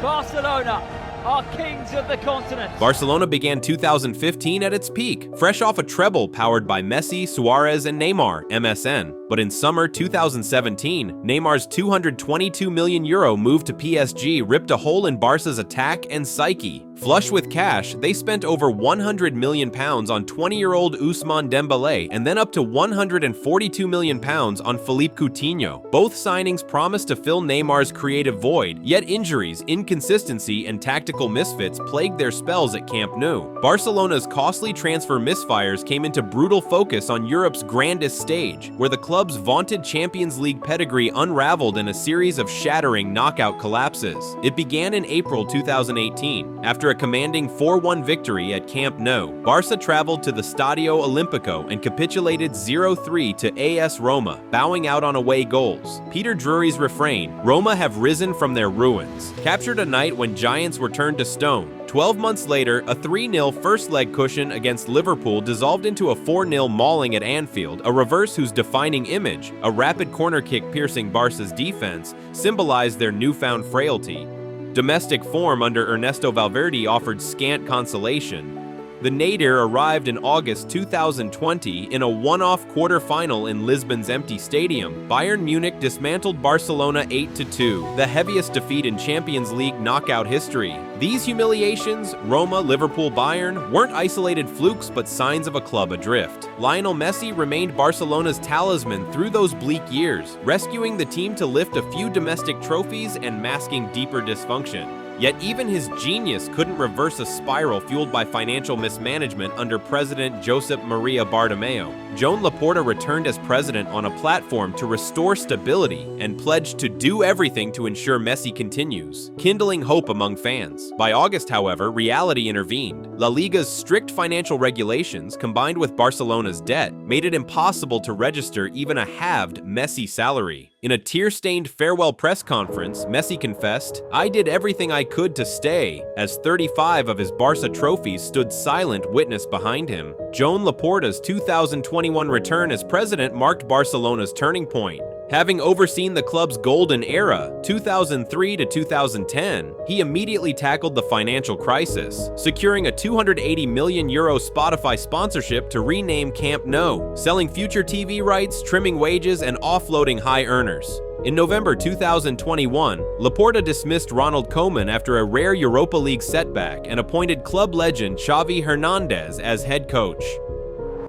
Barcelona are kings of the continent. Barcelona began 2015 at its peak, fresh off a treble powered by Messi, Suarez, and Neymar, MSN. But in summer 2017, Neymar's €222 million move to PSG ripped a hole in Barca's attack and psyche. Flush with cash, they spent over £100 million on 20-year-old Ousmane Dembélé and then up to £142 million on Philippe Coutinho. Both signings promised to fill Neymar's creative void, yet injuries, inconsistency, and tactical misfits plagued their spells at Camp Nou. Barcelona's costly transfer misfires came into brutal focus on Europe's grandest stage, where the club's vaunted Champions League pedigree unraveled in a series of shattering knockout collapses. It began in April 2018. After a commanding 4-1 victory at Camp Nou, Barça traveled to the Stadio Olimpico and capitulated 0-3 to AS Roma, bowing out on away goals. Peter Drury's refrain, "Roma have risen from their ruins," captured a night when giants were turned to stone. 12 months later, a 3-0 first-leg cushion against Liverpool dissolved into a 4-0 mauling at Anfield, a reverse whose defining image, a rapid corner kick piercing Barca's defense, symbolized their newfound frailty. Domestic form under Ernesto Valverde offered scant consolation. The nadir arrived in August 2020 in a one-off quarter-final in Lisbon's empty stadium. Bayern Munich dismantled Barcelona 8-2, the heaviest defeat in Champions League knockout history. These humiliations, Roma, Liverpool, Bayern, weren't isolated flukes but signs of a club adrift. Lionel Messi remained Barcelona's talisman through those bleak years, rescuing the team to lift a few domestic trophies and masking deeper dysfunction. Yet even his genius couldn't reverse a spiral fueled by financial mismanagement under President Josep Maria Bartomeu. Joan Laporta returned as president on a platform to restore stability and pledged to do everything to ensure Messi continues, kindling hope among fans. By August, however, reality intervened. La Liga's strict financial regulations, combined with Barcelona's debt, made it impossible to register even a halved Messi salary. In a tear-stained farewell press conference, Messi confessed, "I did everything I could to stay," as 35 of his Barca trophies stood silent witness behind him. Joan Laporta's 2021 return as president marked Barcelona's turning point. Having overseen the club's golden era, 2003 to 2010, he immediately tackled the financial crisis, securing a €280 million Spotify sponsorship to rename Camp Nou, selling future TV rights, trimming wages, and offloading high earners. In November 2021, Laporta dismissed Ronald Koeman after a rare Europa League setback and appointed club legend Xavi Hernandez as head coach.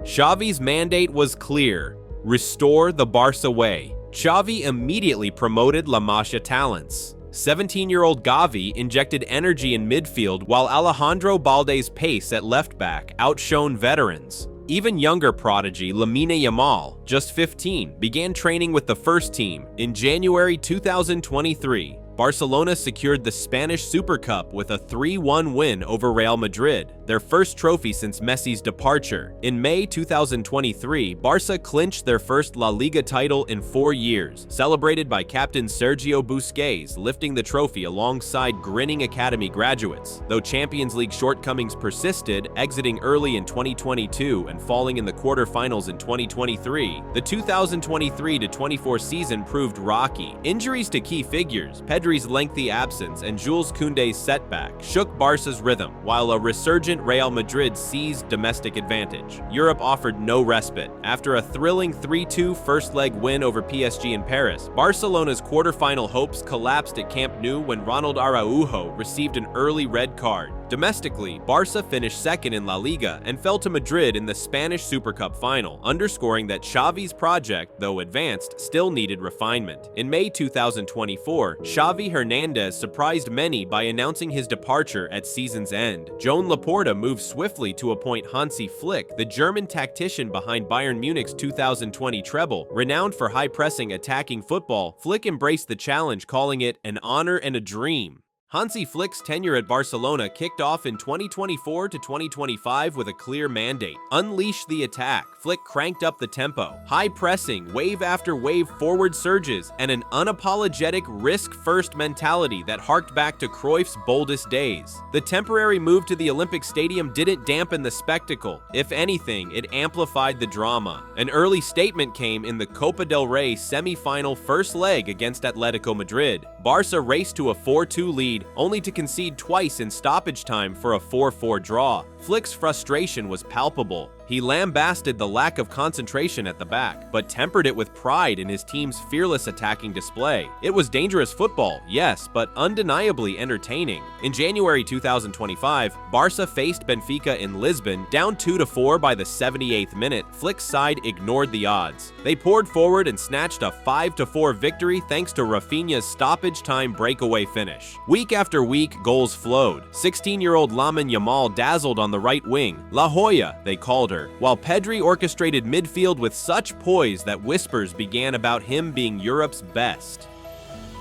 Xavi's mandate was clear: restore the Barca way. Xavi immediately promoted La Masia talents. 17-year-old Gavi injected energy in midfield while Alejandro Balde's pace at left-back outshone veterans. Even younger prodigy Lamine Yamal, just 15, began training with the first team. In January 2023, Barcelona secured the Spanish Super Cup with a 3-1 win over Real Madrid, their first trophy since Messi's departure. In May 2023, Barca clinched their first La Liga title in 4 years, celebrated by captain Sergio Busquets lifting the trophy alongside grinning academy graduates. Though Champions League shortcomings persisted, exiting early in 2022 and falling in the quarterfinals in 2023, the 2023-24 season proved rocky. Injuries to key figures, Pedri's lengthy absence, and Jules Koundé's setback shook Barca's rhythm, while a resurgent Real Madrid seized domestic advantage. Europe offered no respite. After a thrilling 3-2 first-leg win over PSG in Paris, Barcelona's quarterfinal hopes collapsed at Camp Nou when Ronald Araujo received an early red card. Domestically, Barca finished second in La Liga and fell to Madrid in the Spanish Super Cup final, underscoring that Xavi's project, though advanced, still needed refinement. In May 2024, Xavi Hernandez surprised many by announcing his departure at season's end. Joan Laporta moved swiftly to appoint Hansi Flick, the German tactician behind Bayern Munich's 2020 treble. Renowned for high-pressing attacking football, Flick embraced the challenge, calling it an honor and a dream. Hansi Flick's tenure at Barcelona kicked off in 2024 to 2025 with a clear mandate: unleash the attack. Flick cranked up the tempo, high pressing, wave after wave forward surges, and an unapologetic risk-first mentality that harked back to Cruyff's boldest days. The temporary move to the Olympic Stadium didn't dampen the spectacle. If anything, it amplified the drama. An early statement came in the Copa del Rey semi-final first leg against Atletico Madrid. Barca raced to a 4-2 lead lead, only to concede twice in stoppage time for a 4-4 draw. Flick's frustration was palpable. He lambasted the lack of concentration at the back, but tempered it with pride in his team's fearless attacking display. It was dangerous football, yes, but undeniably entertaining. In January 2025, Barça faced Benfica in Lisbon, down 2-4 by the 78th minute. Flick's side ignored the odds. They poured forward and snatched a 5-4 victory thanks to Raphinha's stoppage time breakaway finish. Week after week, goals flowed. 16-year-old Lamine Yamal dazzled on the right wing. La Joya, they called her, while Pedri orchestrated midfield with such poise that whispers began about him being Europe's best.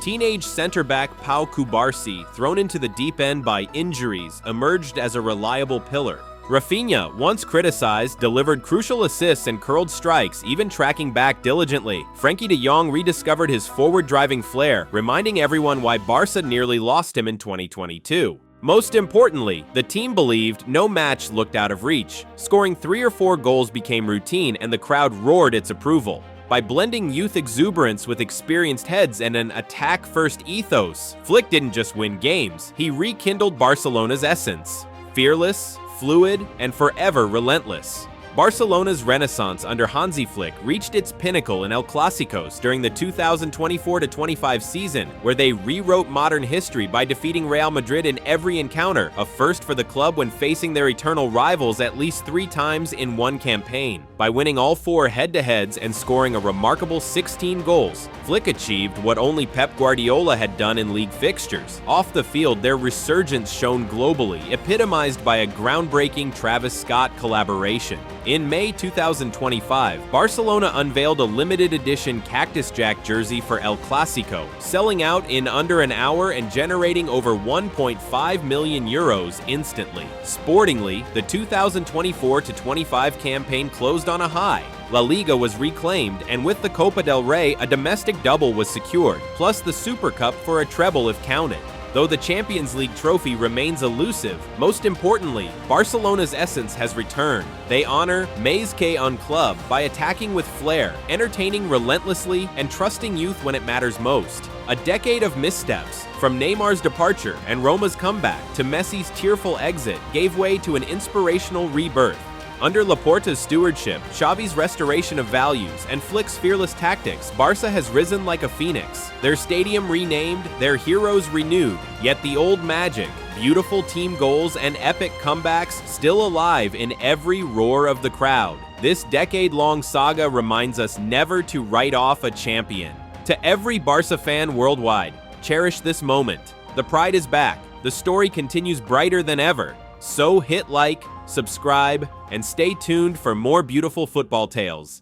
Teenage center-back Pau Cubarsí, thrown into the deep end by injuries, emerged as a reliable pillar. Raphinha, once criticized, delivered crucial assists and curled strikes, even tracking back diligently. Frenkie de Jong rediscovered his forward-driving flair, reminding everyone why Barça nearly lost him in 2022. Most importantly, the team believed no match looked out of reach. Scoring 3 or 4 goals became routine, and the crowd roared its approval. By blending youth exuberance with experienced heads and an attack-first ethos, Flick didn't just win games, he rekindled Barcelona's essence. Fearless, fluid, and forever relentless. Barcelona's renaissance under Hansi Flick reached its pinnacle in El Clásicos during the 2024-25 season, where they rewrote modern history by defeating Real Madrid in every encounter, a first for the club when facing their eternal rivals at least 3 times in one campaign. By winning all 4 head-to-heads and scoring a remarkable 16 goals, Flick achieved what only Pep Guardiola had done in league fixtures. Off the field, their resurgence shone globally, epitomized by a groundbreaking Travis Scott collaboration. In May 2025, Barcelona unveiled a limited edition Cactus Jack jersey for El Clásico, selling out in under an hour and generating over 1.5 million euros instantly. Sportingly, the 2024-25 campaign closed on a high. La Liga was reclaimed, and with the Copa del Rey, a domestic double was secured, plus the Super Cup for a treble if counted. Though the Champions League trophy remains elusive, most importantly, Barcelona's essence has returned. They honor Mais que un club by attacking with flair, entertaining relentlessly, and trusting youth when it matters most. A decade of missteps, from Neymar's departure and Roma's comeback to Messi's tearful exit, gave way to an inspirational rebirth. Under Laporta's stewardship, Xavi's restoration of values, and Flick's fearless tactics, Barça has risen like a phoenix. Their stadium renamed, their heroes renewed, yet the old magic, beautiful team goals, and epic comebacks still alive in every roar of the crowd. This decade-long saga reminds us never to write off a champion. To every Barça fan worldwide, cherish this moment. The pride is back. The story continues brighter than ever. So hit like, subscribe, and stay tuned for more beautiful football tales.